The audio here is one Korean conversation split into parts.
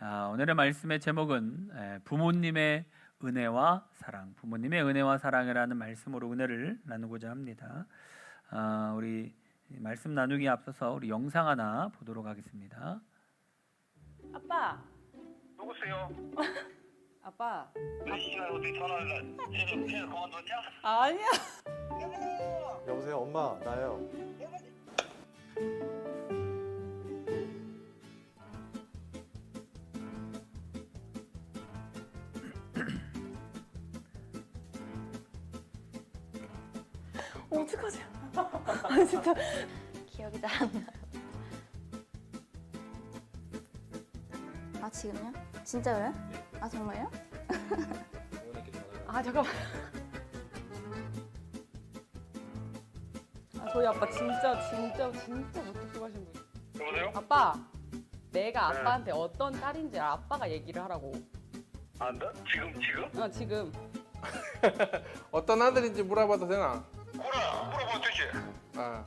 오늘의 말씀의 제목은 부모님의 은혜와 사랑, 부모님의 은혜와 사랑이라는 말씀으로 은혜를 나누고자 합니다. 우리 말씀 나누기 앞서서 우리 영상 하나 보도록 하겠습니다. 아빠. 누구세요? 아빠. 이 시간에 어떻게 전화를 새벽 그만뒀냐? 아니야. 여보세요, 엄마, 나예요. 어떡하지? 아 진짜 기억이 잘 안 나. 아 지금요? 진짜로요? 아 정말요? 아 잠깐만. 아 저희 아빠 진짜 못똑똑하신 분. 여보세요? 아빠. 내가 네. 아빠한테 어떤 딸인지 아빠가 얘기를 하라고. 아, 너? 지금? 지금. 어떤 아들인지 물어봐도 되나? 그래, 물어보면 되지. 아,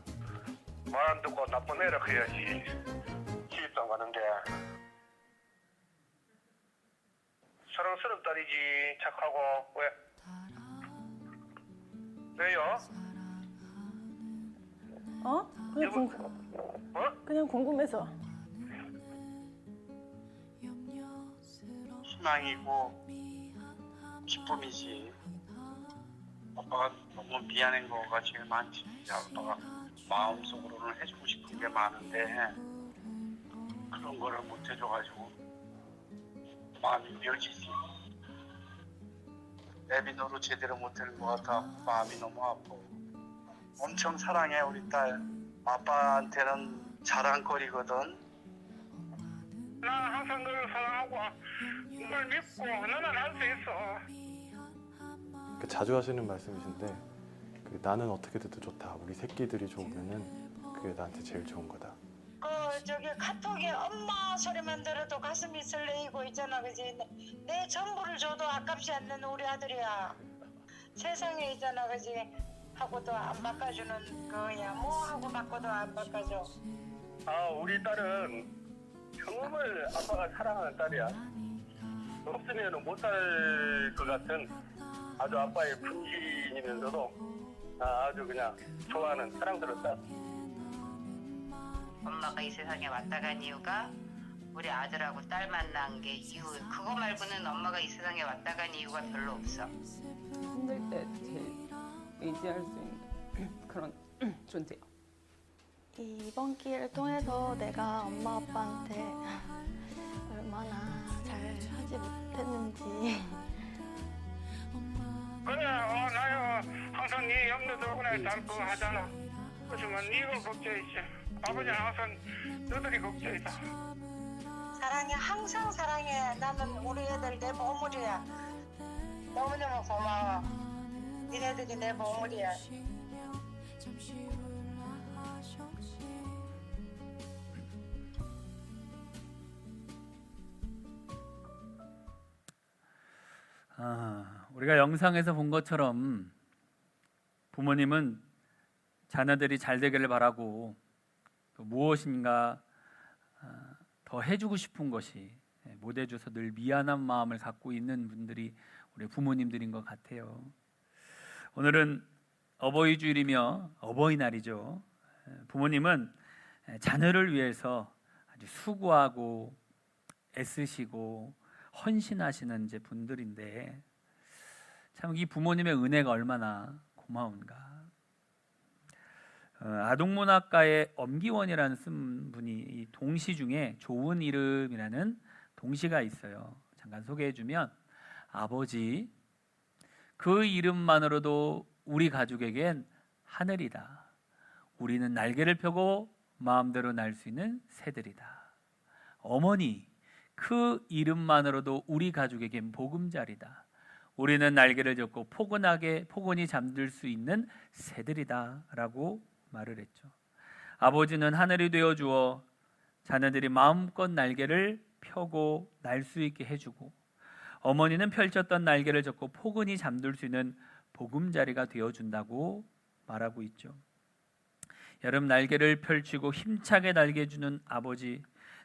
말 안 듣고 나쁜 애라 해야지. 시집도 안 가는데. 사랑스러운 딸이지. 착하고. 왜? 왜요? 어? 그냥 궁금해서. 희망이고 기쁨이지. 아빠가 너무 미안한 거가 제일 많지. 아빠가 마음속으로는 해주고 싶은 게 많은데 그런 거를 못 해줘가지고 마음이 미어지지. 내비노로 제대로 못하는 것 같아. 마음이 너무 아파. 엄청 사랑해 우리 딸. 아빠한테는 자랑거리거든. 나 항상 너를 사랑하고 널 믿고 너는 할 수 있어. 자주 하시는 말씀이신데 나는 어떻게 돼도 좋다. 우리 새끼들이 좋으면은 그게 나한테 제일 좋은 거다. 저기 카톡에 엄마 소리만 들어도 가슴이 설레이고 있잖아, 그지? 내 전부를 줘도 아깝지 않는 우리 아들이야. 세상에 있잖아, 그지? 하고도 안 바꿔주는 거야. 뭐 하고 바꿔도 안 바꿔줘. 우리 딸은 정말 아빠가 사랑하는 딸이야. 없으면 못 살 것 같은 아주 아빠의 분신이면서도 아주 그냥 좋아하는 사랑스러운 딸. 엄마가 이 세상에 왔다 간 이유가 우리 아들하고 딸 만난 게 이유. 그거 말고는 엄마가 이 세상에 왔다 간 이유가 별로 없어. 힘들 때 제일 의지할 수 있는 그런 존재요. 이번 기회를 통해서 내가 엄마 아빠한테 얼마나 잘 하지 못했는지. 그래, 나요 항상 네 염려도 그래 잘 그거 하잖아. 그렇지만 네가 걱정이지. 아버지는 항상 너들이 걱정이다. 사랑해, 항상 사랑해. 나는 우리 애들 내 보물이야. 너무너무 고마워. 니네들이 내 보물이야. 우리가 영상에서 본 것처럼 부모님은 자녀들이 잘 되기를 바라고 또 무엇인가 더 해주고 싶은 것이 못 해줘서 늘 미안한 마음을 갖고 있는 분들이 우리 부모님들인 것 같아요. 오늘은 어버이 주일이며 어버이날이죠. 부모님은 자녀를 위해서 아주 수고하고 애쓰시고 헌신하시는 이제 분들인데 참 이 부모님의 은혜가 얼마나 고마운가. 아동문학가의 엄기원이라는 쓴 분이 이 동시 중에 좋은 이름이라는 동시가 있어요. 잠깐 소개해주면 아버지, 그 이름만으로도 우리 가족에겐 하늘이다. 우리는 날개를 펴고 마음대로 날 수 있는 새들이다. 어머니, 그 이름만으로도 우리 가족에겐 보금자리다. 우리는 날개를 젓고 포근히 잠들 수 있는 새들이다 라고 말을 했죠. 아버지는 하늘이 되어 주어 자녀들이 마음껏 날개를 펴고 날 수 있게 해주고, 어머니는 펼쳤던 날개를 젓고 포근히 잠들 수 있는 보금자리가 되어준다고 말하고 있죠. 여름 날개를 펼치고 힘차게 날개주는 아버지,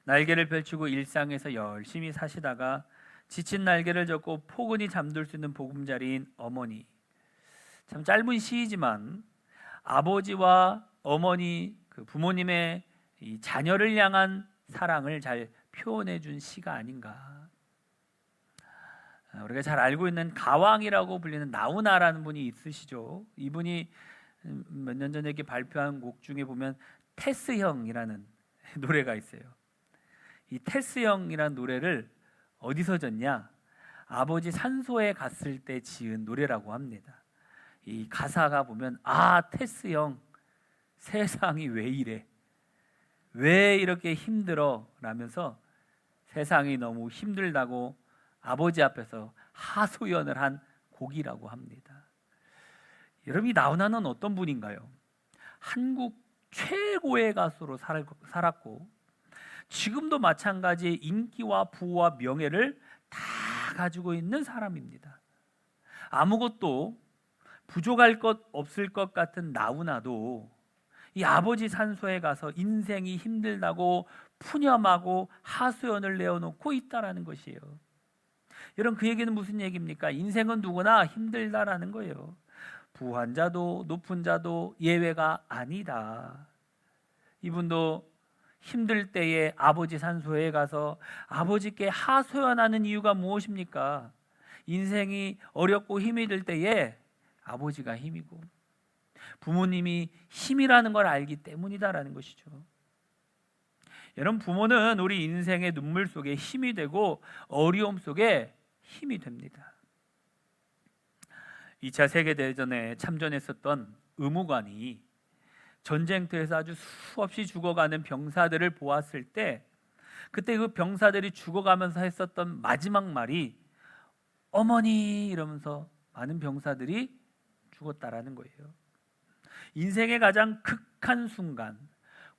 날개를 펼치고 일상에서 열심히 사시다가 지친 날개를 젓고 포근히 잠들 수 있는 보금자리인 어머니. 참 짧은 시이지만 아버지와 어머니, 그 부모님의 이 자녀를 향한 사랑을 잘 표현해 준 시가 아닌가. 우리가 잘 알고 있는 가왕이라고 불리는 나훈아라는 분이 있으시죠. 이분이 몇 년 전에 이렇게 발표한 곡 중에 보면 테스형이라는 노래가 있어요. 이 테스형이라는 노래를 어디서 졌냐? 아버지 산소에 갔을 때 지은 노래라고 합니다. 이 가사가 보면 테스형 세상이 왜 이래? 왜 이렇게 힘들어? 라면서 세상이 너무 힘들다고 아버지 앞에서 하소연을 한 곡이라고 합니다. 여러분, 이 나훈아는 어떤 분인가요? 한국 최고의 가수로 살았고 지금도 마찬가지의 인기와 부와 명예를 다 가지고 있는 사람입니다. 아무것도 부족할 것 없을 것 같은 나훈아도 이 아버지 산소에 가서 인생이 힘들다고 푸념하고 하소연을 내어놓고 있다라는 것이에요. 여러분, 그 얘기는 무슨 얘기입니까? 인생은 누구나 힘들다라는 거예요. 부한 자도 높은 자도 예외가 아니다. 이분도 힘들 때에 아버지 산소에 가서 아버지께 하소연하는 이유가 무엇입니까? 인생이 어렵고 힘이 들 때에 아버지가 힘이고 부모님이 힘이라는 걸 알기 때문이다라는 것이죠. 여러분, 부모는 우리 인생의 눈물 속에 힘이 되고 어려움 속에 힘이 됩니다. 2차 세계대전에 참전했었던 의무관이 전쟁터에서 아주 수없이 죽어가는 병사들을 보았을 때 그때 그 병사들이 죽어가면서 했었던 마지막 말이 어머니 이러면서 많은 병사들이 죽었다라는 거예요. 인생의 가장 극한 순간,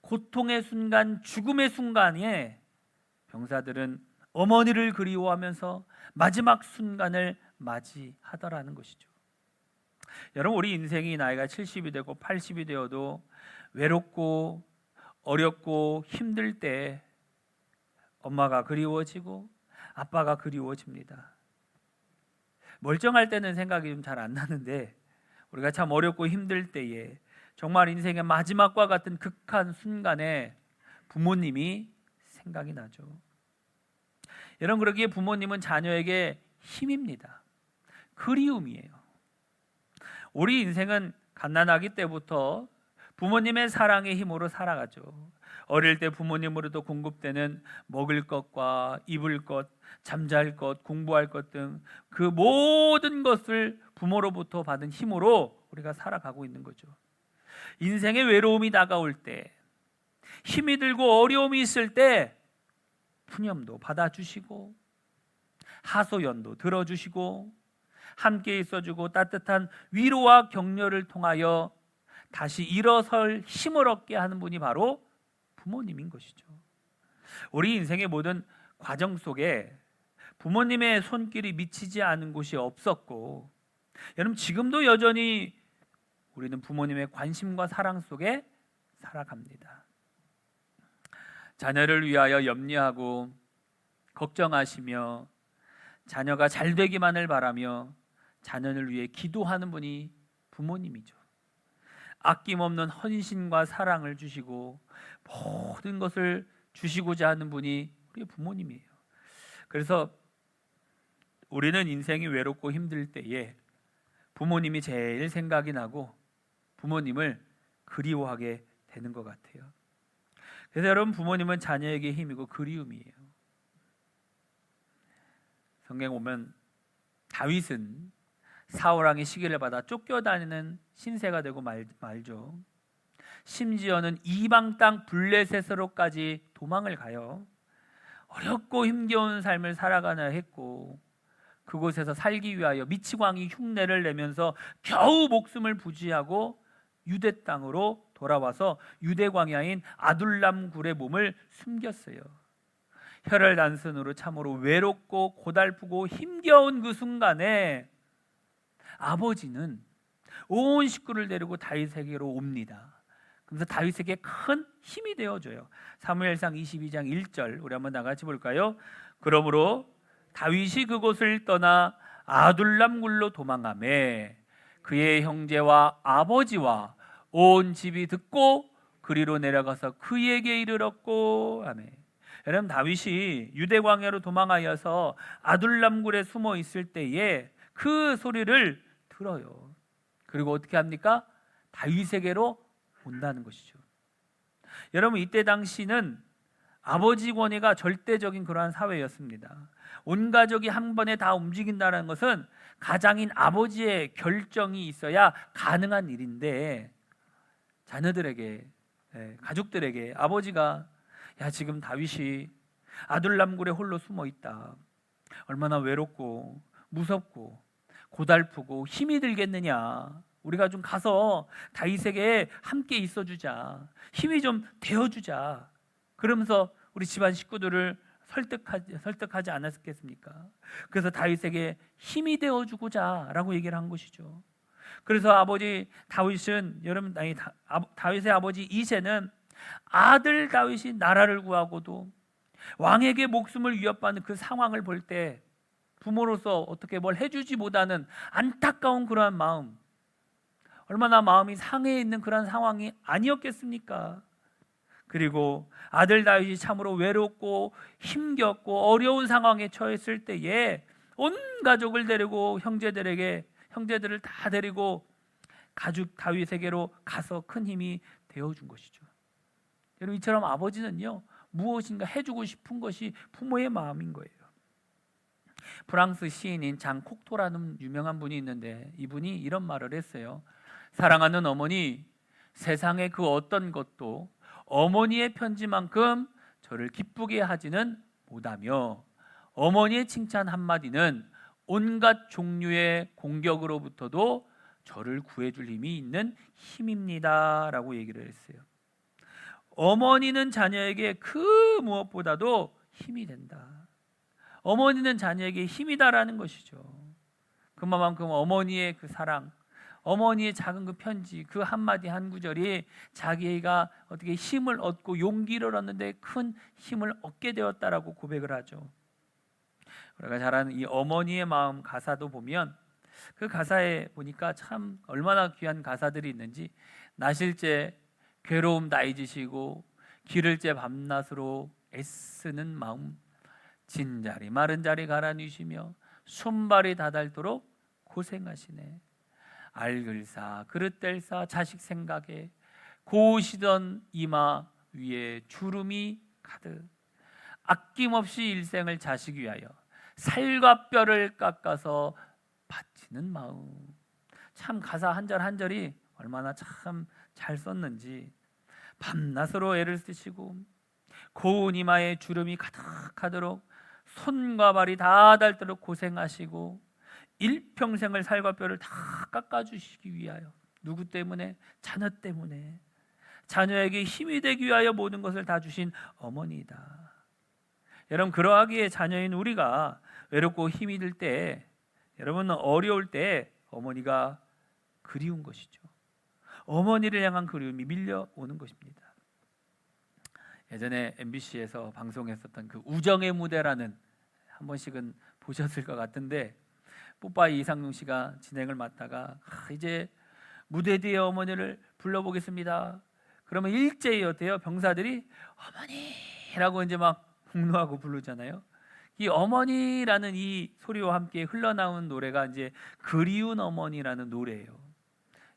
고통의 순간, 죽음의 순간에 병사들은 어머니를 그리워하면서 마지막 순간을 맞이하더라는 것이죠. 여러분, 우리 인생이 나이가 70이 되고 80이 되어도 외롭고 어렵고 힘들 때 엄마가 그리워지고 아빠가 그리워집니다. 멀쩡할 때는 생각이 좀 잘 안 나는데 우리가 참 어렵고 힘들 때에 정말 인생의 마지막과 같은 극한 순간에 부모님이 생각이 나죠. 여러분, 그러기에 부모님은 자녀에게 힘입니다. 그리움이에요. 우리 인생은 갓난아기 때부터 부모님의 사랑의 힘으로 살아가죠. 어릴 때 부모님으로부터 공급되는 먹을 것과 입을 것, 잠잘 것, 공부할 것 등 그 모든 것을 부모로부터 받은 힘으로 우리가 살아가고 있는 거죠. 인생의 외로움이 다가올 때, 힘이 들고 어려움이 있을 때 푸념도 받아주시고 하소연도 들어주시고 함께 있어주고 따뜻한 위로와 격려를 통하여 다시 일어설 힘을 얻게 하는 분이 바로 부모님인 것이죠. 우리 인생의 모든 과정 속에 부모님의 손길이 미치지 않은 곳이 없었고 여러분, 지금도 여전히 우리는 부모님의 관심과 사랑 속에 살아갑니다. 자녀를 위하여 염려하고 걱정하시며 자녀가 잘 되기만을 바라며 자녀를 위해 기도하는 분이 부모님이죠. 아낌없는 헌신과 사랑을 주시고 모든 것을 주시고자 하는 분이 우리 부모님이에요. 그래서 우리는 인생이 외롭고 힘들 때에 부모님이 제일 생각이 나고 부모님을 그리워하게 되는 것 같아요. 그래서 여러분, 부모님은 자녀에게 힘이고 그리움이에요. 성경 보면 다윗은 사울왕의 시기를 받아 쫓겨다니는 신세가 되고 말죠. 심지어는 이방 땅 블레셋으로까지 도망을 가요. 어렵고 힘겨운 삶을 살아가나 했고 그곳에서 살기 위하여 미치광이 흉내를 내면서 겨우 목숨을 부지하고 유대 땅으로 돌아와서 유대 광야인 아둘람 굴에 몸을 숨겼어요. 혈혈단순으로 참으로 외롭고 고달프고 힘겨운 그 순간에 아버지는 온 식구를 데리고 다윗에게로 옵니다. 그래서 다윗에게 큰 힘이 되어줘요. 사무엘상 22장 1절 우리 한번 다 같이 볼까요? 그러므로 다윗이 그곳을 떠나 아둘람 굴로 도망하매 그의 형제와 아버지와 온 집이 듣고 그리로 내려가서 그에게 이르렀고. 아멘. 여러분, 다윗이 유대 광야로 도망하여서 아둘람 굴에 숨어 있을 때에 그 소리를 들어요. 그리고 어떻게 합니까? 다윗에게로 온다는 것이죠. 여러분, 이때 당시는 아버지 권위가 절대적인 그러한 사회였습니다. 온 가족이 한 번에 다 움직인다는 것은 가장인 아버지의 결정이 있어야 가능한 일인데, 자녀들에게, 가족들에게 아버지가 야, 지금 다윗이 아둘람굴에 홀로 숨어 있다. 얼마나 외롭고 무섭고 고달프고 힘이 들겠느냐. 우리가 좀 가서 다윗에게 함께 있어주자. 힘이 좀 되어주자. 그러면서 우리 집안 식구들을 설득하지 않았겠습니까? 그래서 다윗에게 힘이 되어주고자 라고 얘기를 한 것이죠. 그래서 아버지 다윗은, 여러분, 다윗의 아버지 이새는 아들 다윗이 나라를 구하고도 왕에게 목숨을 위협받는 그 상황을 볼 때 부모로서 어떻게 뭘 해주지 못하는 안타까운 그러한 마음, 얼마나 마음이 상해 있는 그런 상황이 아니었겠습니까? 그리고 아들 다윗이 참으로 외롭고 힘겹고 어려운 상황에 처했을 때에 온 가족을 데리고 형제들을 다 데리고 가죽 다윗에게로 가서 큰 힘이 되어준 것이죠. 여러분, 이처럼 아버지는요, 무엇인가 해주고 싶은 것이 부모의 마음인 거예요. 프랑스 시인인 장 콕토라는 유명한 분이 있는데 이분이 이런 말을 했어요. 사랑하는 어머니, 세상의 그 어떤 것도 어머니의 편지만큼 저를 기쁘게 하지는 못하며 어머니의 칭찬 한마디는 온갖 종류의 공격으로부터도 저를 구해줄 힘이 있는 힘입니다 라고 얘기를 했어요. 어머니는 자녀에게 그 무엇보다도 힘이 된다. 어머니는 자녀에게 힘이다라는 것이죠. 그만큼 어머니의 그 사랑, 어머니의 작은 그 편지, 그 한마디 한 구절이 자기가 어떻게 힘을 얻고 용기를 얻는데 큰 힘을 얻게 되었다라고 고백을 하죠. 우리가 잘 아는 이 어머니의 마음 가사도 보면 그 가사에 보니까 참 얼마나 귀한 가사들이 있는지, 나실제 괴로움 다 잊으시고 기를제 밤낮으로 애쓰는 마음, 진자리 마른 자리 갈아 누시며 손발이 다닳도록 고생하시네. 알글사 그릇댈사 자식 생각에 고우시던 이마 위에 주름이 가득, 아낌없이 일생을 자식 위하여 살과 뼈를 깎아서 바치는 마음. 참 가사 한 절 한 절이 얼마나 참 잘 썼는지. 밤낮으로 애를 쓰시고 고운 이마에 주름이 가득하도록 손과 발이 다 닳도록 고생하시고 일평생을 살과 뼈를 다 깎아주시기 위하여, 누구 때문에? 자녀 때문에. 자녀에게 힘이 되기 위하여 모든 것을 다 주신 어머니이다. 여러분, 그러하기에 자녀인 우리가 외롭고 힘이 들 때, 여러분 어려울 때 어머니가 그리운 것이죠. 어머니를 향한 그리움이 밀려오는 것입니다. 예전에 MBC에서 방송했었던 그 우정의 무대라는, 한 번씩은 보셨을 것 같은데, 뽀빠이 이상용 씨가 진행을 맡다가 이제 무대 뒤에 어머니를 불러보겠습니다. 그러면 일제히 어때요? 병사들이 어머니라고 이제 막 공노하고 부르잖아요. 이 어머니라는 이 소리와 함께 흘러나온 노래가 이제 그리운 어머니라는 노래예요.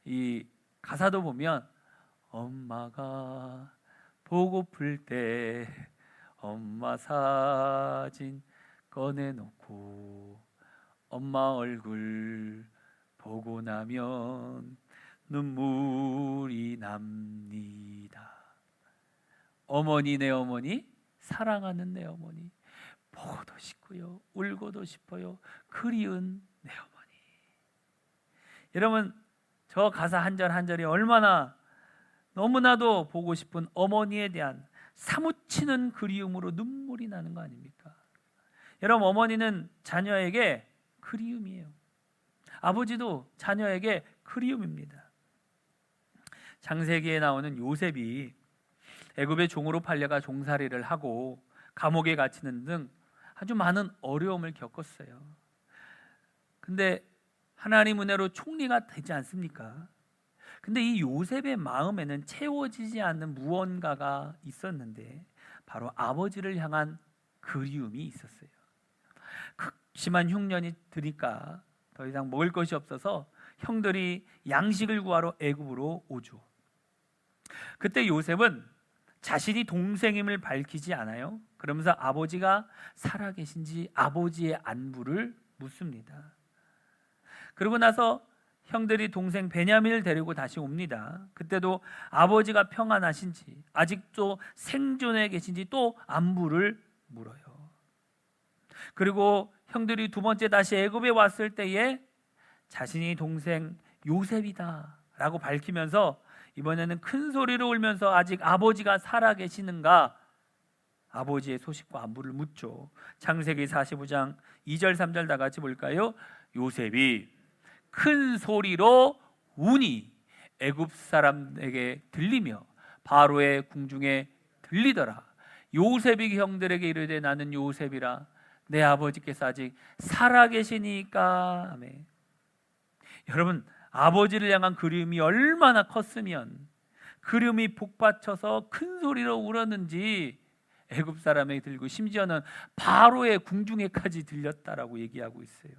이 가사도 보면 엄마가 보고플 때 엄마 사진 꺼내놓고 엄마 얼굴 보고 나면 눈물이 납니다. 어머니, 내 어머니, 사랑하는 내 어머니, 보고도 싶고요, 울고도 싶어요, 그리운 내 어머니. 여러분, 저 가사 한 절 한 절이 얼마나 너무나도 보고 싶은 어머니에 대한 사무치는 그리움으로 눈물이 나는 거 아닙니까? 여러분, 어머니는 자녀에게 그리움이에요. 아버지도 자녀에게 그리움입니다. 창세기에 나오는 요셉이 애굽의 종으로 팔려가 종살이를 하고 감옥에 갇히는 등 아주 많은 어려움을 겪었어요. 근데 하나님 은혜로 총리가 되지 않습니까? 근데 이 요셉의 마음에는 채워지지 않는 무언가가 있었는데 바로 아버지를 향한 그리움이 있었어요. 극심한 흉년이 드니까 더 이상 먹을 것이 없어서 형들이 양식을 구하러 애굽으로 오죠. 그때 요셉은 자신이 동생임을 밝히지 않아요. 그러면서 아버지가 살아계신지 아버지의 안부를 묻습니다. 그러고 나서 형들이 동생 베냐민을 데리고 다시 옵니다. 그때도 아버지가 평안하신지 아직도 생존해 계신지 또 안부를 물어요. 그리고 형들이 두 번째 다시 애굽에 왔을 때에 자신이 동생 요셉이다 라고 밝히면서 이번에는 큰 소리로 울면서 아직 아버지가 살아계시는가 아버지의 소식과 안부를 묻죠. 창세기 45장 2절 3절 다 같이 볼까요? 요셉이 큰 소리로 우니 애굽 사람에게 들리며 바로의 궁중에 들리더라. 요셉이 형들에게 이르되 나는 요셉이라 내 아버지께서 아직 살아계시니까. 아멘. 여러분, 아버지를 향한 그리움이 얼마나 컸으면 그리움이 복받쳐서 큰 소리로 울었는지 애굽 사람에게 들리고 심지어는 바로의 궁중에까지 들렸다라고 얘기하고 있어요.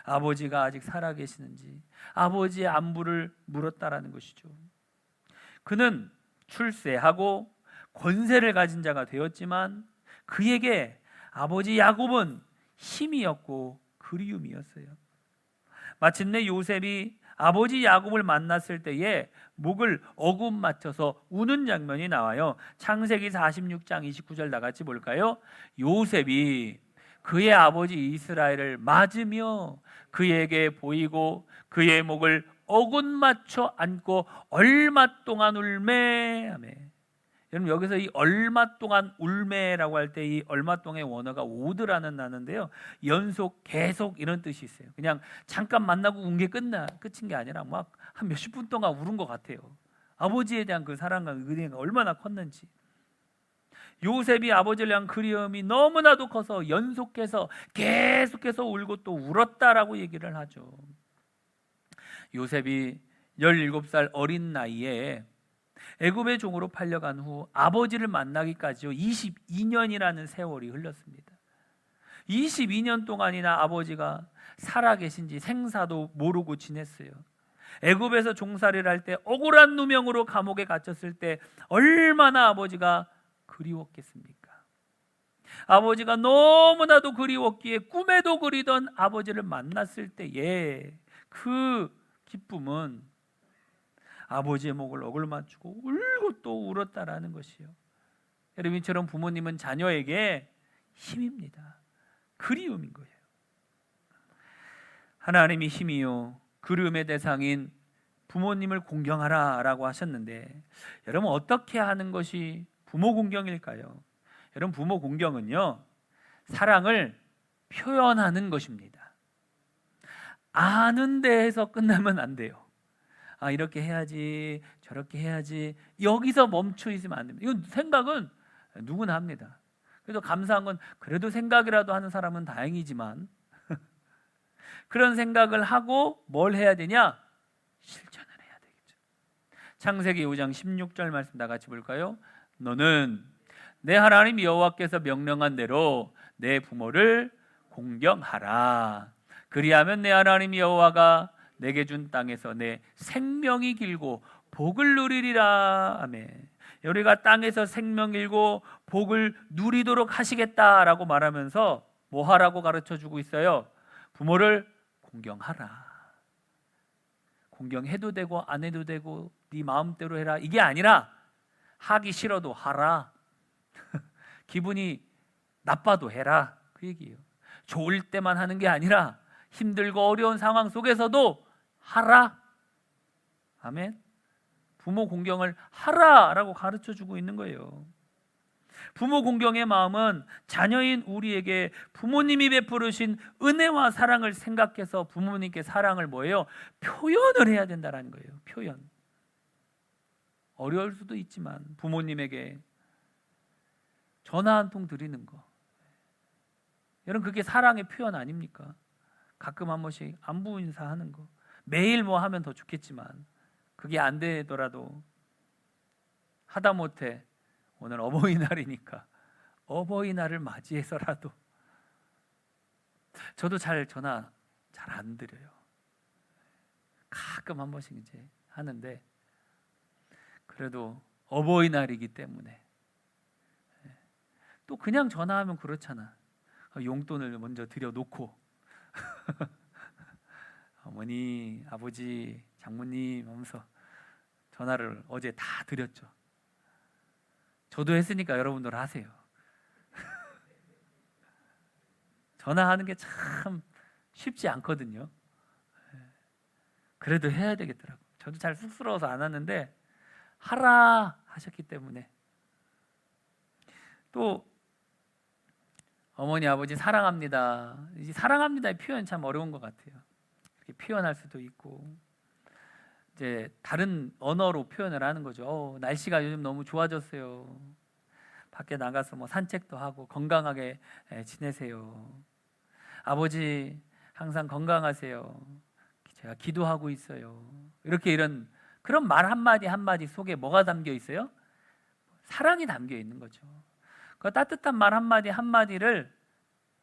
아버지가 아직 살아계시는지 아버지의 안부를 물었다라는 것이죠. 그는 출세하고 권세를 가진 자가 되었지만 그에게 아버지 야곱은 힘이었고 그리움이었어요. 마침내 요셉이 아버지 야곱을 만났을 때에 목을 어금 맞춰서 우는 장면이 나와요. 창세기 46장 29절 다 같이 볼까요? 요셉이 그의 아버지 이스라엘을 맞으며 그에게 보이고 그의 목을 어금 맞춰 안고 얼마 동안 울매. 아멘. 여러분, 여기서 이 얼마 동안 울매라고 할 때 이 얼마 동안의 원어가 오드라는 단어인데요, 연속, 계속 이런 뜻이 있어요. 그냥 잠깐 만나고 운 게 끝인 게 아니라 막 한 몇십 분 동안 울은 것 같아요. 아버지에 대한 그 사랑과 은혜가 얼마나 컸는지. 요셉이 아버지를 향한 그리움이 너무나도 커서 연속해서 계속해서 울고 또 울었다라고 얘기를 하죠. 요셉이 17살 어린 나이에 애굽의 종으로 팔려간 후 아버지를 만나기까지요 22년이라는 세월이 흘렀습니다. 22년 동안이나 아버지가 살아계신지 생사도 모르고 지냈어요. 애굽에서 종살이를 할 때 억울한 누명으로 감옥에 갇혔을 때 얼마나 아버지가 그리웠겠습니까? 아버지가 너무나도 그리웠기에 꿈에도 그리던 아버지를 만났을 때에 그 기쁨은 아버지의 목을 어글 맞추고 울고 또 울었다라는 것이요. 여러분처럼 부모님은 자녀에게 힘입니다. 그리움인 거예요. 하나님이 힘이요 그리움의 대상인 부모님을 공경하라 라고 하셨는데, 여러분 어떻게 하는 것이 부모 공경일까요? 여러분, 부모 공경은요 사랑을 표현하는 것입니다. 아는 데에서 끝나면 안 돼요. 아, 이렇게 해야지 저렇게 해야지 여기서 멈춰 있으면 안 됩니다. 이건 생각은 누구나 합니다. 그래서 감사한 건 그래도 생각이라도 하는 사람은 다행이지만 그런 생각을 하고 뭘 해야 되냐? 실천을 해야 되겠죠. 창세기 5장 16절 말씀 다 같이 볼까요? 너는 내 하나님 여호와께서 명령한 대로 내 부모를 공경하라. 그리하면 내 하나님 여호와가 내게 준 땅에서 내 생명이 길고 복을 누리리라. 아멘. 우리가 땅에서 생명 길고 복을 누리도록 하시겠다라고 말하면서 뭐 하라고 가르쳐주고 있어요? 부모를 공경하라. 공경해도 되고 안 해도 되고 네 마음대로 해라, 이게 아니라 하기 싫어도 하라. 기분이 나빠도 해라, 그 얘기예요. 좋을 때만 하는 게 아니라 힘들고 어려운 상황 속에서도 하라. 아멘. 부모 공경을 하라라고 가르쳐주고 있는 거예요. 부모 공경의 마음은 자녀인 우리에게 부모님이 베푸르신 은혜와 사랑을 생각해서 부모님께 사랑을 뭐예요? 표현을 해야 된다는 거예요. 표현. 어려울 수도 있지만 부모님에게 전화 한 통 드리는 거, 여러분 그게 사랑의 표현 아닙니까? 가끔 한 번씩 안부 인사하는 거, 매일 뭐 하면 더 좋겠지만 그게 안 되더라도 하다못해 오늘 어버이날이니까 어버이날을 맞이해서라도, 저도 전화 잘 안 드려요. 가끔 한 번씩 이제 하는데, 그래도 어버이날이기 때문에 또 그냥 전화하면 그렇잖아. 용돈을 먼저 드려놓고 어머니, 아버지, 장모님 하면서 전화를 어제 다 드렸죠. 저도 했으니까 여러분들 하세요. 전화하는 게 참 쉽지 않거든요. 그래도 해야 되겠더라고. 저도 잘 쑥스러워서 안 하는데 하라 하셨기 때문에. 또 어머니, 아버지 사랑합니다. 이 사랑합니다의 표현 참 어려운 것 같아요. 이렇게 표현할 수도 있고, 이제 다른 언어로 표현을 하는 거죠. 날씨가 요즘 너무 좋아졌어요. 밖에 나가서 뭐 산책도 하고 건강하게 지내세요. 아버지 항상 건강하세요. 제가 기도하고 있어요. 이렇게 이런 그런 말 한마디 한마디 속에 뭐가 담겨 있어요? 사랑이 담겨 있는 거죠. 그 따뜻한 말 한마디 한마디를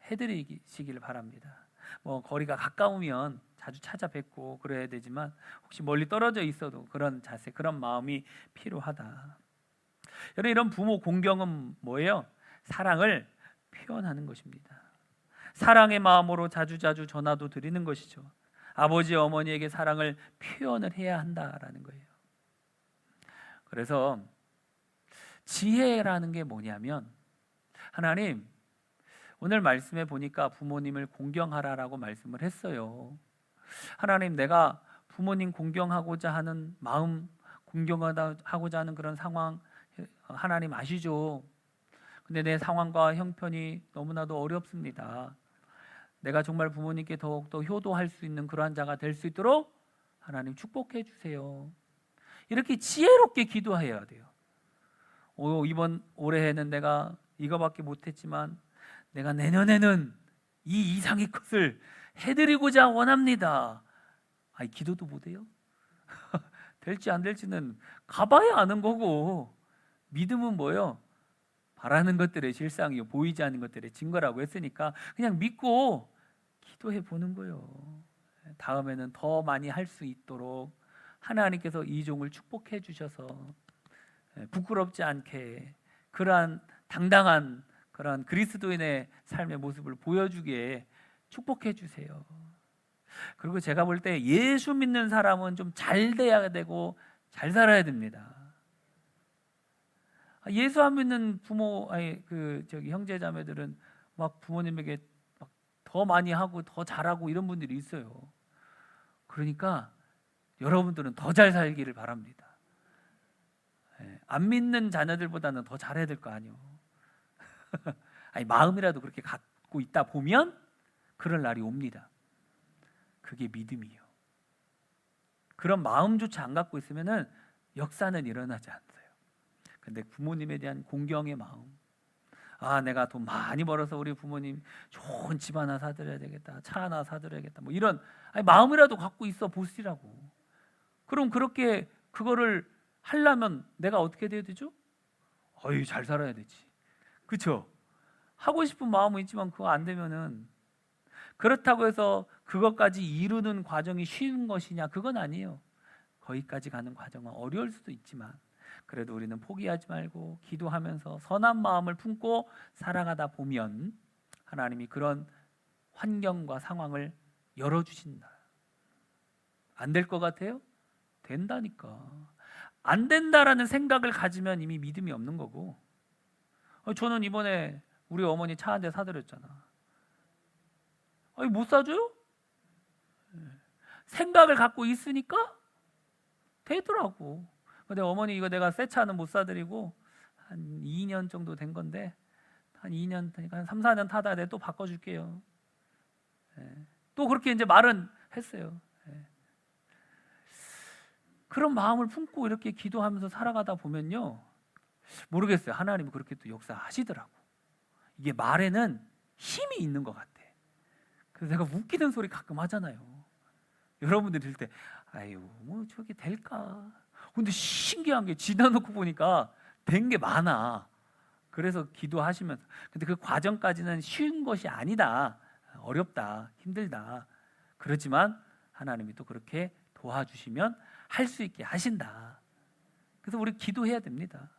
해드리시길 바랍니다. 뭐 거리가 가까우면 자주 찾아뵙고 그래야 되지만 혹시 멀리 떨어져 있어도 그런 자세, 그런 마음이 필요하다. 여러분, 이런 부모 공경은 뭐예요? 사랑을 표현하는 것입니다. 사랑의 마음으로 자주자주 전화도 드리는 것이죠. 아버지, 어머니에게 사랑을 표현을 해야 한다라는 거예요. 그래서 지혜라는 게 뭐냐면, 하나님 오늘 말씀에 보니까 부모님을 공경하라라고 말씀을 했어요. 하나님, 내가 부모님 공경하고자 하는 마음, 공경하고자 하는 그런 상황 하나님 아시죠? 근데 내 상황과 형편이 너무나도 어렵습니다. 내가 정말 부모님께 더욱더 효도할 수 있는 그러한 자가 될 수 있도록 하나님 축복해 주세요. 이렇게 지혜롭게 기도해야 돼요. 이번 올해에는 내가 이거밖에 못했지만 내가 내년에는 이 이상의 것을 해드리고자 원합니다. 아니, 기도도 못해요? 될지 안 될지는 가봐야 아는 거고, 믿음은 뭐예요? 바라는 것들의 실상이요, 보이지 않는 것들의 증거라고 했으니까 그냥 믿고 기도해 보는 거예요. 다음에는 더 많이 할 수 있도록 하나님께서 이 종을 축복해 주셔서 부끄럽지 않게 그러한 당당한 그러한 그리스도인의 삶의 모습을 보여주기에 축복해 주세요. 그리고 제가 볼 때 예수 믿는 사람은 좀 잘 돼야 되고 잘 살아야 됩니다. 예수 안 믿는 부모, 형제 자매들은 막 부모님에게 막 더 많이 하고 더 잘하고 이런 분들이 있어요. 그러니까 여러분들은 더 잘 살기를 바랍니다. 안 믿는 자녀들보다는 더 잘해야 될 거 아니에요. 아니, 마음이라도 그렇게 갖고 있다 보면 그럴 날이 옵니다. 그게 믿음이에요. 그런 마음조차 안 갖고 있으면은 역사는 일어나지 않아요. 근데 부모님에 대한 공경의 마음, 내가 돈 많이 벌어서 우리 부모님 좋은 집 하나 사드려야 되겠다, 차 하나 사드려야겠다, 뭐 이런 마음이라도 갖고 있어 보시라고. 그럼 그렇게 그거를 하려면 내가 어떻게 돼야 되죠? 잘 살아야 되지. 그렇죠? 하고 싶은 마음은 있지만 그거 안 되면은, 그렇다고 해서 그것까지 이루는 과정이 쉬운 것이냐? 그건 아니에요. 거기까지 가는 과정은 어려울 수도 있지만 그래도 우리는 포기하지 말고 기도하면서 선한 마음을 품고 살아가다 보면 하나님이 그런 환경과 상황을 열어주신다. 안 될 것 같아요? 된다니까. 안 된다라는 생각을 가지면 이미 믿음이 없는 거고. 저는 이번에 우리 어머니 차 한 대 사드렸잖아. 못 사줘요? 생각을 갖고 있으니까 되더라고. 근데 어머니 이거 내가 새 차는 못 사드리고 한 2년 정도 된 건데, 한 2년, 그러니까 한 3, 4년 타다 내가 또 바꿔줄게요. 또 그렇게 이제 말은 했어요. 그런 마음을 품고 이렇게 기도하면서 살아가다 보면요, 모르겠어요. 하나님이 그렇게 또 역사하시더라고. 이게 말에는 힘이 있는 것 같아. 그래서 내가 웃기는 소리 가끔 하잖아요. 여러분들 들을 때 아유 뭐 저게 될까? 근데 신기한 게 지나놓고 보니까 된 게 많아. 그래서 기도하시면서, 근데 그 과정까지는 쉬운 것이 아니다. 어렵다, 힘들다. 그렇지만 하나님이 또 그렇게 도와주시면 할 수 있게 하신다. 그래서 우리 기도해야 됩니다.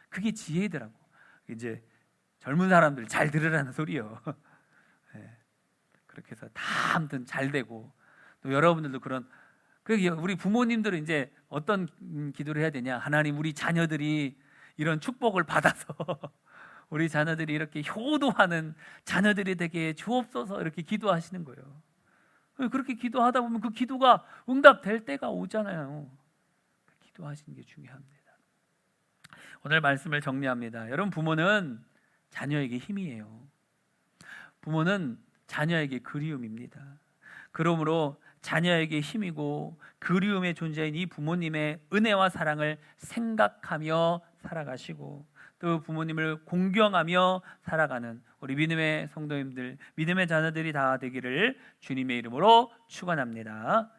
그게 지혜더라고. 이제 젊은 사람들 잘 들으라는 소리요. 네. 그렇게 해서 다 아무튼 잘 되고, 또 여러분들도 그런, 우리 부모님들은 이제 어떤 기도를 해야 되냐? 하나님, 우리 자녀들이 이런 축복을 받아서 우리 자녀들이 이렇게 효도하는 자녀들이 되게 주옵소서, 이렇게 기도하시는 거예요. 그렇게 기도하다 보면 그 기도가 응답될 때가 오잖아요. 기도하시는 게 중요합니다. 오늘 말씀을 정리합니다. 여러분, 부모는 자녀에게 힘이에요. 부모는 자녀에게 그리움입니다. 그러므로 자녀에게 힘이고 그리움의 존재인 이 부모님의 은혜와 사랑을 생각하며 살아가시고, 또 부모님을 공경하며 살아가는 우리 믿음의 성도님들, 믿음의 자녀들이 다 되기를 주님의 이름으로 축원합니다.